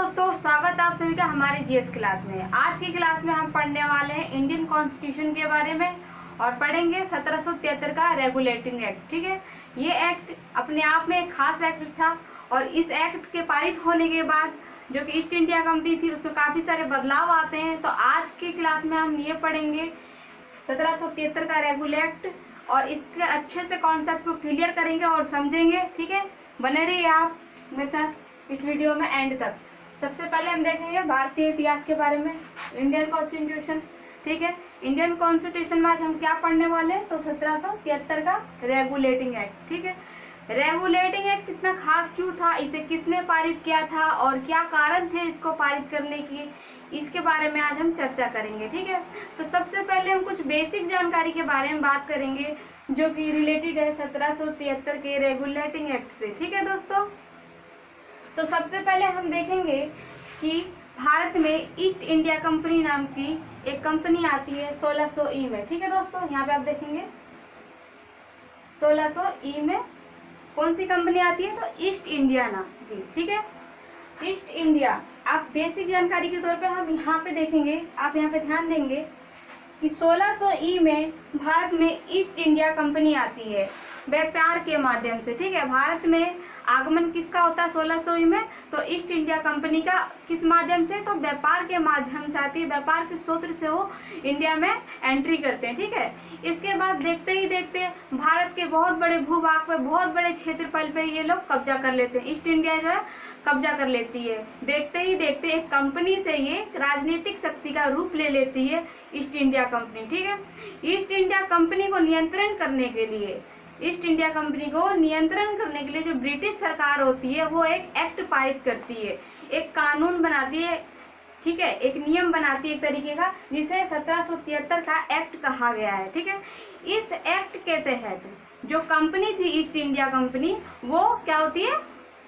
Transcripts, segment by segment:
दोस्तों, स्वागत है आप सभी का हमारे जीएस क्लास में। आज की क्लास में हम पढ़ने वाले हैं इंडियन कॉन्स्टिट्यूशन के बारे में और पढ़ेंगे 1773 का रेगुलेटिंग एक्ट। ठीक है, ये एक्ट अपने आप में एक खास एक्ट था और इस एक्ट के पारित होने के बाद जो कि ईस्ट इंडिया कंपनी थी उसमें काफी सारे बदलाव आते हैं। तो आज की क्लास में हम ये पढ़ेंगे 1773 का रेगुलेट और इसके अच्छे से कॉन्सेप्ट को क्लियर करेंगे और समझेंगे। ठीक है, बने रहिए आप मेरे साथ इस वीडियो में एंड तक। सबसे पहले हम देखेंगे भारतीय इतिहास के बारे में, इंडियन कॉन्स्टिट्यूशन। ठीक है, इंडियन कॉन्स्टिट्यूशन में आज हम क्या पढ़ने वाले हैं तो 1773 का रेगुलेटिंग एक्ट। ठीक है, रेगुलेटिंग एक्ट इतना खास क्यों था, इसे किसने पारित किया था और क्या कारण थे इसको पारित करने के, इसके बारे में आज हम चर्चा करेंगे। ठीक है, तो सबसे पहले हम कुछ बेसिक जानकारी के बारे में बात करेंगे जो कि रिलेटेड है 1773 के रेगुलेटिंग एक्ट से। ठीक है दोस्तों, तो सबसे पहले हम देखेंगे कि भारत में ईस्ट इंडिया कंपनी नाम की एक कंपनी आती है 1600 ई में। ठीक है दोस्तों, यहाँ पे आप देखेंगे 1600 ई में कौन सी कंपनी आती है तो ईस्ट इंडिया नाम की। ठीक है, ईस्ट इंडिया। आप बेसिक जानकारी के तौर पे हम यहाँ पे देखेंगे, आप यहाँ पे ध्यान देंगे कि 1600 ई में भारत में ईस्ट इंडिया कंपनी आती है व्यापार के माध्यम से। ठीक है, भारत में आगमन किसका होता है 1600 ई में तो ईस्ट इंडिया कंपनी का किस माध्यम से तो व्यापार के माध्यम से आती है, व्यापार के सूत्र से वो इंडिया में एंट्री करते हैं। ठीक है, इसके बाद देखते ही देखते भारत के बहुत बड़े भूभाग पे, बहुत बड़े क्षेत्रफल पे ये लोग कब्जा कर लेते हैं। ईस्ट इंडिया जो है कब्जा कर लेती है। देखते ही देखते एक कंपनी से ये राजनीतिक शक्ति का रूप ले लेती है ईस्ट इंडिया कंपनी। ठीक है, ईस्ट इंडिया कंपनी को नियंत्रण करने के लिए, ईस्ट इंडिया कंपनी को नियंत्रण करने के लिए जो ब्रिटिश सरकार होती है वो एक एक्ट पारित करती है, एक कानून बनाती है। ठीक है, एक नियम बनाती है एक तरीके का, जिसे 1773 का एक्ट कहा गया है। ठीक है, इस एक्ट के तहत जो कंपनी थी ईस्ट इंडिया कंपनी वो क्या होती है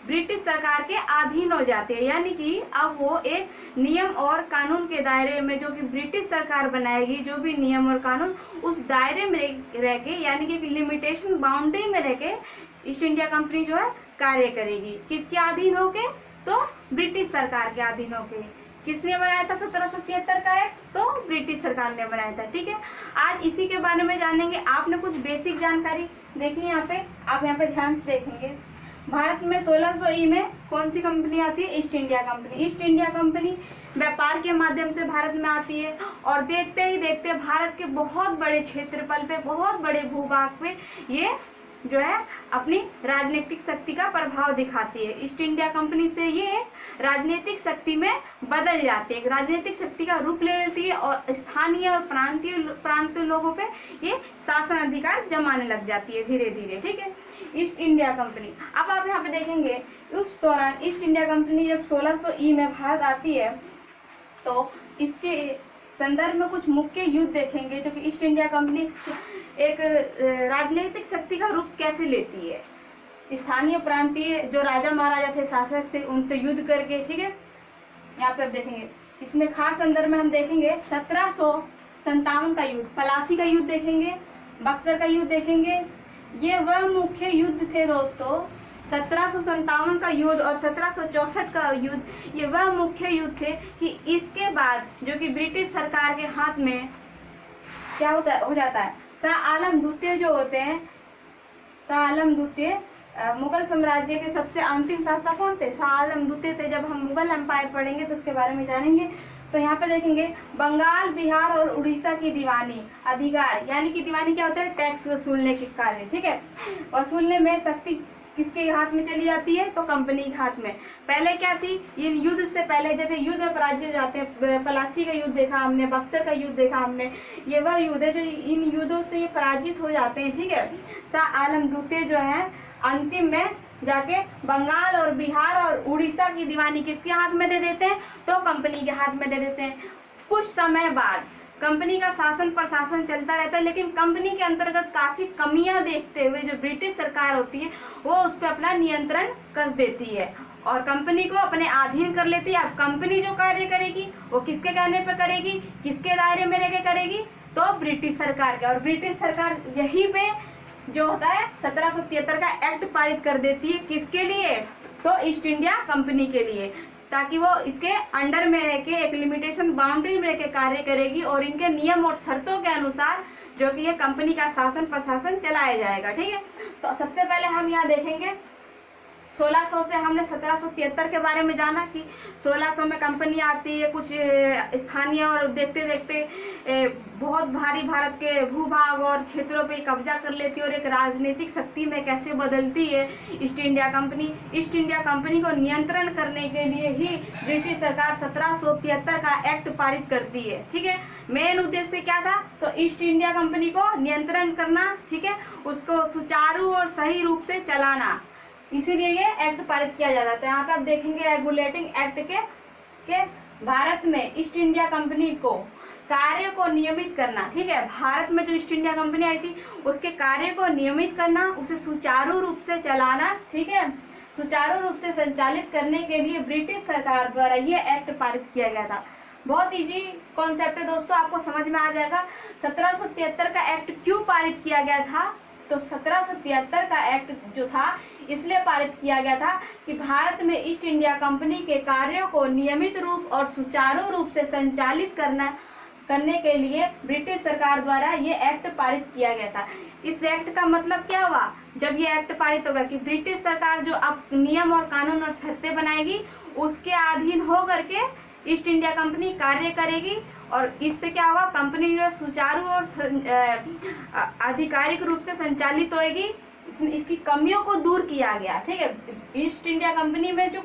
ब्रिटिश सरकार के अधीन हो जाते हैं, यानी कि अब वो एक नियम और कानून के दायरे में जो कि ब्रिटिश सरकार बनाएगी, जो भी नियम और कानून उस दायरे में रह के, यानी कि लिमिटेशन बाउंड्री में रह के ईस्ट इंडिया कंपनी जो है कार्य करेगी। किसके अधीन होके तो ब्रिटिश सरकार के अधीन होके। किसने बनाया था 1773 का एक्ट तो ब्रिटिश सरकार ने बनाया था। ठीक है, आज इसी के बारे में जानेंगे। आपने कुछ बेसिक जानकारी देखी यहाँ पे, आप यहाँ पे ध्यान से देखेंगे। भारत में 1600 ई में कौन सी कंपनी आती है east India company. East India company व्यापार के माध्यम से भारत में आती है और देखते ही देखते भारत के बहुत बड़े क्षेत्रफल पे, बहुत बड़े भूभाग पे ये जो है अपनी राजनीतिक शक्ति का प्रभाव दिखाती है। ईस्ट इंडिया कंपनी से ये राजनीतिक शक्ति में बदल जाती है, राजनीतिक शक्ति का रूप ले लेती है और स्थानीय और प्रांतीय लोगों पे ये शासन अधिकार जमाने लग जाती है धीरे धीरे। ठीक है, ईस्ट इंडिया कंपनी। अब आप यहाँ पे देखेंगे उस दौरान ईस्ट इंडिया कंपनी जब 1600 ई में भारत आती है तो इसके संदर्भ में कुछ मुख्य युद्ध देखेंगे जो कि ईस्ट इंडिया कंपनी एक राजनीतिक शक्ति का रूप कैसे लेती है। स्थानीय प्रांतीय जो राजा महाराजा थे, शासक थे, उनसे युद्ध करके। ठीक है, यहाँ पे आप देखेंगे इसमें खास संदर्भ में हम देखेंगे 1757 का युद्ध, पलासी का युद्ध देखेंगे, बक्सर का युद्ध देखेंगे। ये वह मुख्य युद्ध थे दोस्तों, 1757 का युद्ध और 1764 का युद्ध, ये वह मुख्य युद्ध थे कि इसके बाद जो कि ब्रिटिश सरकार के हाथ में क्या हो जाता है, शाह आलम द्वितीय जो होते हैं, शाह आलम द्वितीय मुगल साम्राज्य के सबसे अंतिम शासक कौन थे, शाह आलम द्वितीय थे। जब हम मुगल एम्पायर पढ़ेंगे तो उसके बारे में जानेंगे। तो यहाँ पे देखेंगे बंगाल, बिहार और उड़ीसा की दीवानी अधिकार, यानी कि दीवानी क्या होता है टैक्स वसूलने के कार्य। ठीक है, वसूलने में शक्ति किसके हाथ में चली जाती है तो कंपनी के हाथ में। पहले क्या थी, ये युद्ध से पहले जब युद्ध में पराजित हो जाते हैं, पलासी का युद्ध देखा हमने, बक्सर का युद्ध देखा हमने, ये वह युद्ध है जो इन युद्धों से ये पराजित हो जाते हैं। ठीक है, शाह आलम द्वितीय जो है अंतिम में जाके बंगाल और बिहार और उड़ीसा की दीवानी किसके हाथ में दे देते हैं तो कंपनी के हाथ में दे देते हैं। कुछ समय बाद कंपनी का शासन प्रशासन चलता रहता है, लेकिन कंपनी के अंतर्गत काफी कमियां देखते हुए जो ब्रिटिश सरकार होती है वो उस पर अपना नियंत्रण कस देती है और कंपनी को अपने अधीन कर लेती है। अब कंपनी जो कार्य करेगी वो किसके कहने पे करेगी, किसके दायरे में रहकर करेगी तो ब्रिटिश सरकार के। और ब्रिटिश सरकार यही पे जो होता है 1773 का एक्ट पारित कर देती है, किसके लिए तो ईस्ट इंडिया कंपनी के लिए। ताकि वो इसके अंडर में रह के एक लिमिटेशन बाउंड्री में रह के कार्य करेगी और इनके नियम और शर्तों के अनुसार जो कि ये कंपनी का शासन प्रशासन चलाया जाएगा। ठीक है, तो सबसे पहले हम यहाँ देखेंगे 1600 से हमने 1773 के बारे में जाना कि 1600 में कंपनी आती है, कुछ स्थानीय और देखते देखते बहुत भारी भारत के भूभाग और क्षेत्रों पे कब्जा कर लेती है और एक राजनीतिक शक्ति में कैसे बदलती है east India company. East India company को नियंत्रण करने के लिए ही ब्रिटिश सरकार 1773 का एक्ट पारित करती है। ठीक है, मेन उद्देश्य क्या था, तो ईस्ट इंडिया कंपनी को नियंत्रण करना, ठीक है, उसको सुचारू और सही रूप से चलाना, इसीलिए ये एक्ट पारित किया जाता है। तो यहाँ पे आप देखेंगे रेगुलेटिंग एक्ट के भारत में ईस्ट इंडिया कंपनी को कार्य को नियमित करना। ठीक है, भारत में जो ईस्ट इंडिया कंपनी आई थी उसके कार्य को नियमित करना, उसे सुचारू रूप से चलाना, ठीक है, सुचारू रूप से संचालित करने के लिए ब्रिटिश सरकार द्वारा ये एक्ट पारित किया गया था। बहुत इजी कॉन्सेप्ट है दोस्तों, आपको समझ में आ जाएगा। 1773 का एक्ट क्यों पारित किया गया था, तो 1773 का एक्ट जो था इसलिए पारित किया गया था कि भारत में ईस्ट इंडिया कंपनी के कार्यों को नियमित रूप और सुचारू रूप से संचालित करने के लिए ब्रिटिश सरकार द्वारा ये एक्ट पारित किया गया था। इस एक्ट का मतलब क्या हुआ, जब ये एक्ट पारित होगा कि ब्रिटिश सरकार जो अब नियम और कानून और शर्तें बनाएगी उसके अधीन हो करके ईस्ट इंडिया कंपनी कार्य करेगी और इससे क्या होगा, कंपनी जो सुचारू और आधिकारिक रूप से संचालित होएगी। इसकी कमियों को दूर किया गया। ठीक है, ईस्ट इंडिया कंपनी में जो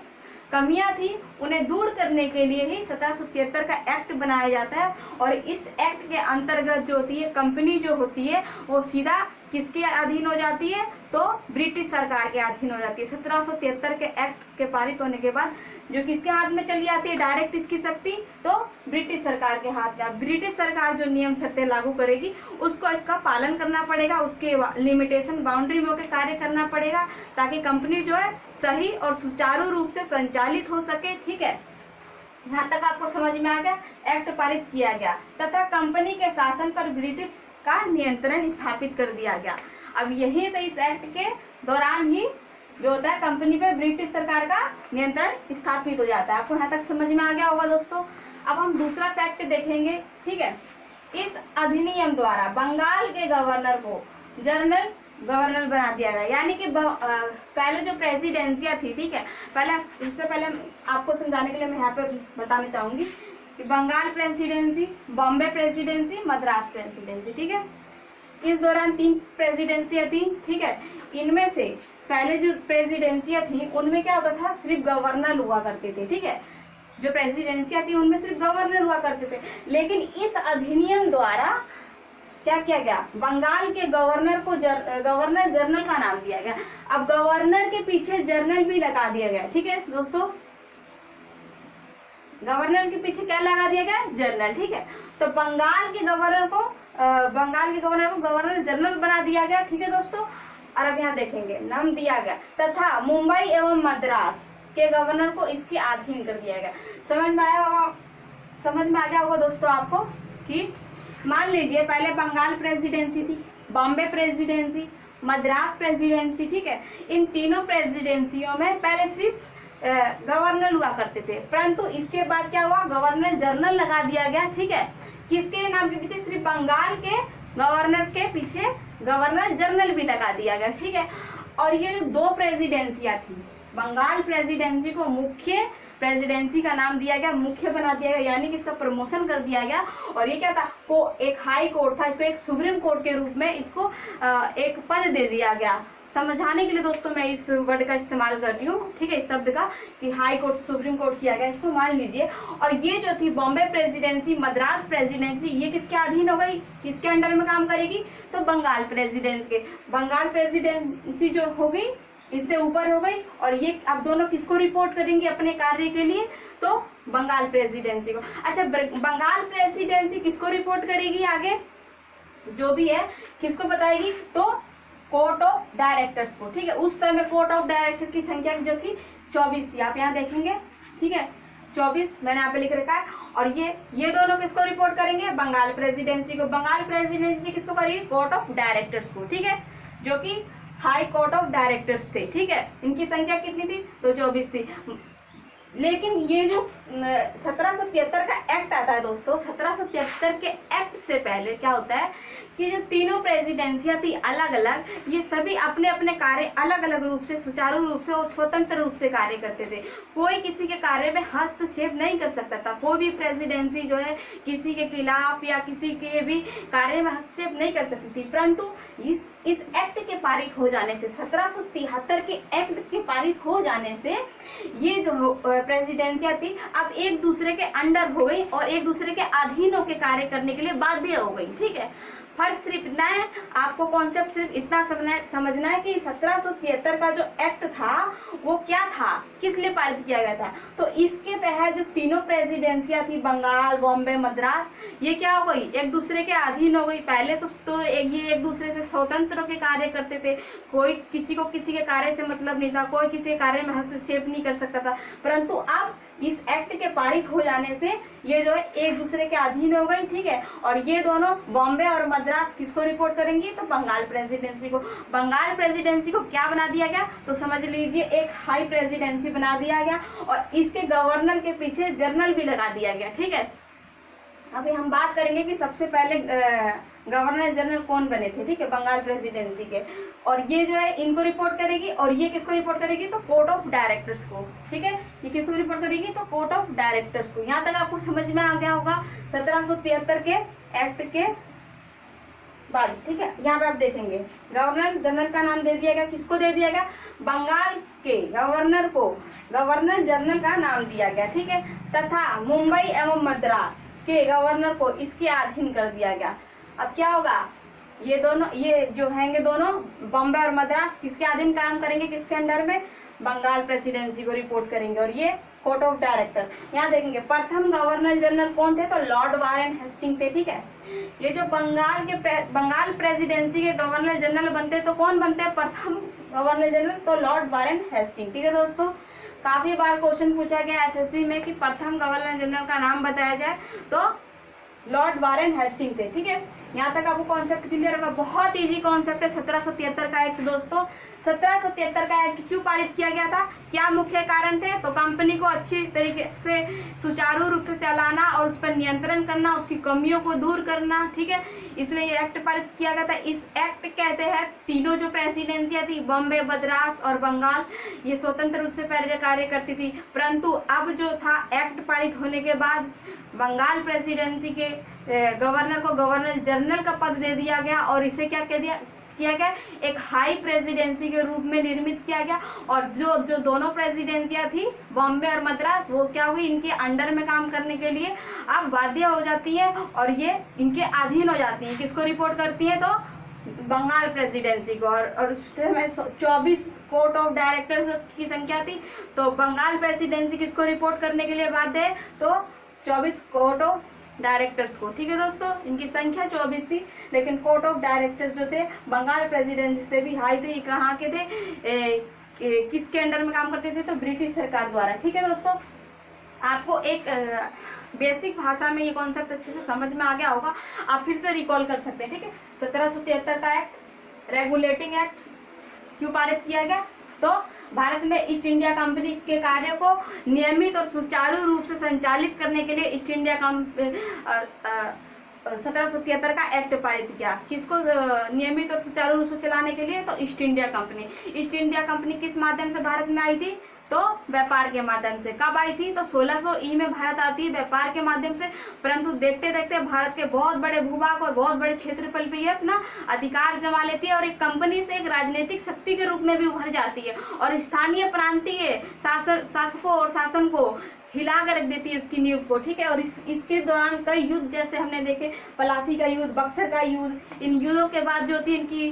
कमियां थी उन्हें दूर करने के लिए ही 1773 का एक्ट बनाया जाता है और इस एक्ट के अंतर्गत जो होती है कंपनी जो होती है वो सीधा किसके अधीन हो जाती है, तो ब्रिटिश सरकार के अधीन हो जाती है। 1773 के एक्ट के पारित होने के बाद जो किसके हाथ में चली जाती है डायरेक्ट इसकी शक्ति, तो ब्रिटिश सरकार के हाथ में। ब्रिटिश सरकार जो नियम शर्तें लागू करेगी उसको इसका पालन करना पड़ेगा, उसके लिमिटेशन बाउंड्री में होकर कार्य करना पड़ेगा ताकि कंपनी जो है सही और सुचारू रूप से संचालित हो सके। ठीक है, यहाँ तक आपको समझ में आ गया। एक्ट पारित किया गया तथा कंपनी के शासन पर ब्रिटिश का नियंत्रण स्थापित कर दिया गया। अब यही तो इस एक्ट के दौरान ही जो होता है कंपनी पे ब्रिटिश सरकार का नियंत्रण स्थापित हो जाता है। आपको यहाँ तक समझ में आ गया होगा दोस्तों। अब हम दूसरा फैक्ट देखेंगे। ठीक है, इस अधिनियम द्वारा बंगाल के गवर्नर को जनरल गवर्नर बना दिया गया, यानी कि पहले जो प्रेसिडेंसियां थी, ठीक है, इससे पहले आपको समझाने के लिए मैं यहाँ पे बताना चाहूंगी कि Bengal presidency, Bombay presidency, Madras presidency. ठीक है, इस दौरान 3 प्रेसिडेंसियां थी। ठीक है, इनमें से पहले जो प्रेसिडेंसियां थी उनमें क्या होता था, सिर्फ गवर्नर हुआ करते थे। ठीक है, जो प्रेसिडेंसियां थी उनमें सिर्फ गवर्नर हुआ करते थे, लेकिन इस अधिनियम द्वारा क्या किया गया, बंगाल के गवर्नर को गवर्नर जनरल का नाम दिया गया। अब गवर्नर के पीछे जनरल भी लगा दिया गया। ठीक है दोस्तों, गवर्नर के पीछे क्या लगा दिया गया, जनरल। ठीक है, तो बंगाल के गवर्नर को गवर्नर जनरल बना दिया गया। ठीक है दोस्तों, और अब यहाँ देखेंगे नाम दिया गया तथा मुंबई एवं मद्रास के गवर्नर को इसके अधीन कर दिया गया। समझ में आ गया होगा दोस्तों आपको कि मान लीजिए पहले बंगाल प्रेसिडेंसी थी, बॉम्बे प्रेसिडेंसी, मद्रास प्रेसिडेंसी। ठीक है, इन तीनों प्रेसिडेंसियों में पहले सिर्फ गवर्नर हुआ करते थे, परंतु इसके बाद क्या हुआ, गवर्नर जनरल लगा दिया गया। ठीक है, किसके नाम के पीछे, सिर्फ बंगाल के गवर्नर के पीछे गवर्नर जनरल भी लगा दिया गया। ठीक है, और ये जो 2 प्रेसिडेंसियां थी, बंगाल प्रेसिडेंसी को मुख्य प्रेसिडेंसी का नाम दिया गया, मुख्य बना दिया गया, यानी कि इसका प्रमोशन कर दिया गया। और ये क्या था, एक हाई कोर्ट था, इसको एक सुप्रीम कोर्ट के रूप में इसको एक पद दे दिया गया। समझाने के लिए दोस्तों मैं इस वर्ड का इस्तेमाल कर रही हूँ। ठीक है, इस शब्द का कि हाई कोर्ट सुप्रीम कोर्ट किया गया, इसको मान लीजिए। और ये जो थी बॉम्बे प्रेसिडेंसी, मद्रास प्रेसिडेंसी, ये किसके अधीन हो गई, किसके अंडर में काम करेगी, तो बंगाल प्रेसिडेंसी के। बंगाल प्रेसिडेंसी जो हो गई इससे ऊपर हो गई, और ये अब दोनों किसको रिपोर्ट करेंगे अपने कार्य के लिए, तो बंगाल प्रेसिडेंसी को। अच्छा, बंगाल प्रेसिडेंसी किसको रिपोर्ट करेगी आगे, जो भी है किसको बताएगी, तो कोर्ट ऑफ डायरेक्टर्स को। ठीक है, उस समय कोर्ट ऑफ डायरेक्टर की संख्या जो थी 24 थी, आप यहाँ देखेंगे। ठीक है, 24 मैंने यहाँ पे लिख रखा है। और ये दोनों किसको रिपोर्ट करेंगे, बंगाल प्रेसिडेंसी को। बंगाल प्रेसिडेंसी किसको करेगी, कोर्ट ऑफ डायरेक्टर्स को। ठीक है, जो कि हाई कोर्ट ऑफ डायरेक्टर्स थे। ठीक है, इनकी संख्या कितनी थी, तो 24 थी। लेकिन ये जो 1773 का एक्ट आता है दोस्तों, 1773 के एक्ट से पहले क्या होता है कि जो तीनों प्रेसिडेंसियां थी अलग अलग, ये सभी अपने अपने कार्य अलग अलग रूप से, सुचारू रूप से और स्वतंत्र रूप से कार्य करते थे। कोई किसी के कार्य में हस्तक्षेप नहीं कर सकता था। कोई भी प्रेसिडेंसी जो है किसी के खिलाफ या किसी के भी कार्य में हस्तक्षेप नहीं कर सकती थी। परंतु इस एक्ट के पारित हो जाने से, 1773 के एक्ट के पारित हो जाने से ये जो प्रेसिडेंसियां थी अब एक दूसरे के अंडर हो गई और एक दूसरे के अधीन होकर कार्य करने के लिए बाध्य हो गई। ठीक है, फर्क सिर्फ इतना है, आपको कॉन्सेप्ट सिर्फ इतना समझना है कि 1773 का जो एक्ट था वो क्या था, किस लिए पारित किया गया था। तो इसके तहत जो तीनों प्रेसिडेंसियां थी, बंगाल, बॉम्बे, मद्रास, ये क्या हो गई, एक दूसरे के अधीन हो गई। पहले तो ये एक दूसरे से स्वतंत्र होकर कार्य करते थे, कोई किसी को किसी के कार्य से मतलब नहीं था, कोई किसी के कार्य में हस्तक्षेप नहीं कर सकता था। परंतु अब इस एक्ट के पारित हो जाने से ये जो है एक दूसरे के अधीन हो गई। ठीक है, और ये दोनों बॉम्बे और मद्रास किसको रिपोर्ट करेंगी, तो बंगाल प्रेसिडेंसी को। बंगाल प्रेसिडेंसी को क्या बना दिया गया, तो समझ लीजिए एक हाई प्रेसिडेंसी बना दिया गया और इसके गवर्नर के पीछे जनरल भी लगा दिया गया। ठीक है, अभी हम बात करेंगे कि सबसे पहले गवर्नर जनरल कौन बने थे। ठीक है, बंगाल प्रेसिडेंसी के, और ये जो है इनको रिपोर्ट करेगी और ये किसको रिपोर्ट करेगी, तो कोर्ट ऑफ डायरेक्टर्स को। ठीक है, ये किसको रिपोर्ट करेगी, तो कोर्ट ऑफ डायरेक्टर्स को। यहाँ तक आपको समझ में आ गया होगा 1773 के एक्ट के बाद। ठीक है, यहाँ पे आप देखेंगे गवर्नर जनरल का नाम दे दिया गया, किसको दे दिया गया, बंगाल के गवर्नर को गवर्नर जनरल का नाम दिया गया। ठीक है, तथा मुंबई एवं मद्रास के गवर्नर को इसके अधीन कर दिया गया। अब क्या होगा, ये दोनों, ये जो हैंगे दोनों बॉम्बे और मद्रास, किसके अधीन काम करेंगे, किसके अंडर में, बंगाल प्रेसिडेंसी को रिपोर्ट करेंगे। और ये कोर्ट ऑफ डायरेक्टर, यहाँ देखेंगे प्रथम गवर्नर जनरल कौन थे, तो लॉर्ड वारेन हेस्टिंग थे। ठीक है, ये जो बंगाल प्रेसिडेंसी के गवर्नर जनरल बनते तो कौन बनते हैं, प्रथम गवर्नर जनरल, तो लॉर्ड वारेन हेस्टिंग। ठीक है दोस्तों, काफी बार क्वेश्चन पूछा गया एसएससी में कि प्रथम गवर्नर जनरल का नाम बताया जाए, तो लॉर्ड वारेन हेस्टिंग थे। ठीक है, यहाँ तक आपको कॉन्सेप्ट क्लियर होगा, बहुत इजी कॉन्सेप्ट है 1773 का एक्ट। दोस्तों 1773 का एक्ट क्यों पारित किया गया था, क्या मुख्य कारण थे, तो कंपनी को अच्छी तरीके से सुचारू रूप से चलाना और उस पर नियंत्रण करना, उसकी कमियों को दूर करना। ठीक है, इसलिए ये एक्ट पारित किया गया था। इस एक्ट के तहत तीनों जो प्रेसिडेंसियां थी, बॉम्बे, मद्रास और बंगाल, ये स्वतंत्र रूप से पहले कार्य करती थी। परंतु अब जो था एक्ट पारित होने के बाद बंगाल प्रेसिडेंसी के गवर्नर को गवर्नर जनरल का पद दे दिया गया और इसे क्या कह दिया किया गया, एक हाई प्रेसिडेंसी के रूप में निर्मित किया गया। और जो दोनों प्रेसिडेंसियां थी, बॉम्बे और मद्रास, वो क्या हुई, इनके अंडर में काम करने के लिए अब बाध्य हो जाती है और ये इनके अधीन हो जाती है। किसको रिपोर्ट करती है, तो बंगाल प्रेसिडेंसी को। और उस समय 24 कोर्ट ऑफ डायरेक्टर्स की संख्या थी, तो बंगाल प्रेसिडेंसी किसको रिपोर्ट करने के लिए बाध्य है, तो 24 कोर्ट ऑफ डायरेक्टर्स को। ठीक है दोस्तों, इनकी संख्या 24 थी, लेकिन कोर्ट ऑफ डायरेक्टर्स जो थे बंगाल प्रेसिडेंसी से भी हाई थे। कहाँ के थे, किसके अंडर में काम करते थे, तो ब्रिटिश सरकार द्वारा। ठीक है दोस्तों, आपको एक बेसिक भाषा में ये कॉन्सेप्ट अच्छे से समझ में आ गया होगा, आप फिर से रिकॉल कर सकते हैं। ठीक है, 1773 का एक्ट, रेगुलेटिंग एक्ट क्यों पारित किया गया, तो भारत में ईस्ट इंडिया कंपनी के कार्यों को नियमित और सुचारू रूप से संचालित करने के लिए ईस्ट इंडिया 1773 का एक्ट पारित किया। किसको नियमित और सुचारू रूप से चलाने के लिए, तो east India company. East India company किस माध्यम से भारत में आई थी, तो व्यापार के माध्यम से। कब आई थी, तो 1600 में भारत आती है व्यापार के माध्यम से। परंतु देखते देखते भारत के बहुत बड़े भूभाग और बहुत बड़े क्षेत्रफल पे ये अपना अधिकार जमा लेती है और एक कंपनी से एक राजनीतिक शक्ति के रूप में भी उभर जाती है और स्थानीय प्रांतीय शासकों और शासन को हिला कर रख देती है उसकी नींव को। ठीक है, और इसके दौरान कई युद्ध जैसे हमने देखे, पलासी का युद्ध, बक्सर का युद्ध, इन युद्धों के बाद जो थी इनकी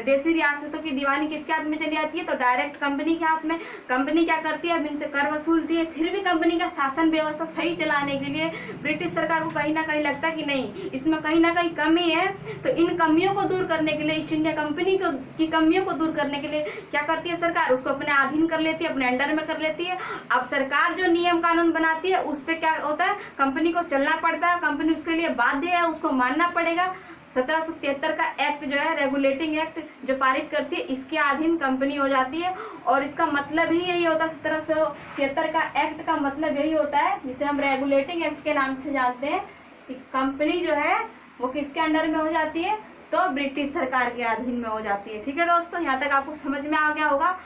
देसी रियासतों की दीवानी किसके हाथ में चली जाती है, तो डायरेक्ट कंपनी के हाथ में। कंपनी क्या करती है, अब इनसे कर वसूलती है। फिर भी कंपनी का शासन व्यवस्था सही चलाने के लिए ब्रिटिश सरकार को कहीं ना कहीं लगता है कि नहीं, इसमें कहीं ना कहीं कमी है, तो इन कमियों को दूर करने के लिए, ईस्ट इंडिया कंपनी की कमियों को दूर करने के लिए क्या करती है सरकार, उसको अपने अधीन कर लेती है, अपने अंडर में कर लेती है। अब सरकार जो नियम कानून बनाती है उस पे क्या होता है, कंपनी को चलना पड़ता है, कंपनी उसके लिए बाध्य है, उसको मानना पड़ेगा। 1773 का एक्ट जो है, रेगुलेटिंग एक्ट जो पारित करती है, इसके अधीन कंपनी हो जाती है। और इसका मतलब ही यही होता है, 1773 का एक्ट का मतलब यही होता है, जिसे हम रेगुलेटिंग एक्ट के नाम से जानते हैं, कि कंपनी जो है वो किसके अंडर में हो जाती है, तो ब्रिटिश सरकार के अधीन में हो जाती है। ठीक है दोस्तों, यहाँ तक आपको समझ में आ गया होगा।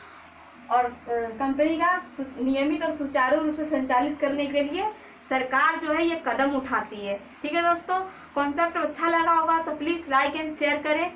और कंपनी का नियमित और सुचारू रूप से संचालित करने के लिए सरकार जो है ये कदम उठाती है। ठीक है दोस्तों, कॉन्सेप्ट अच्छा लगा होगा तो प्लीज लाइक एंड शेयर करें।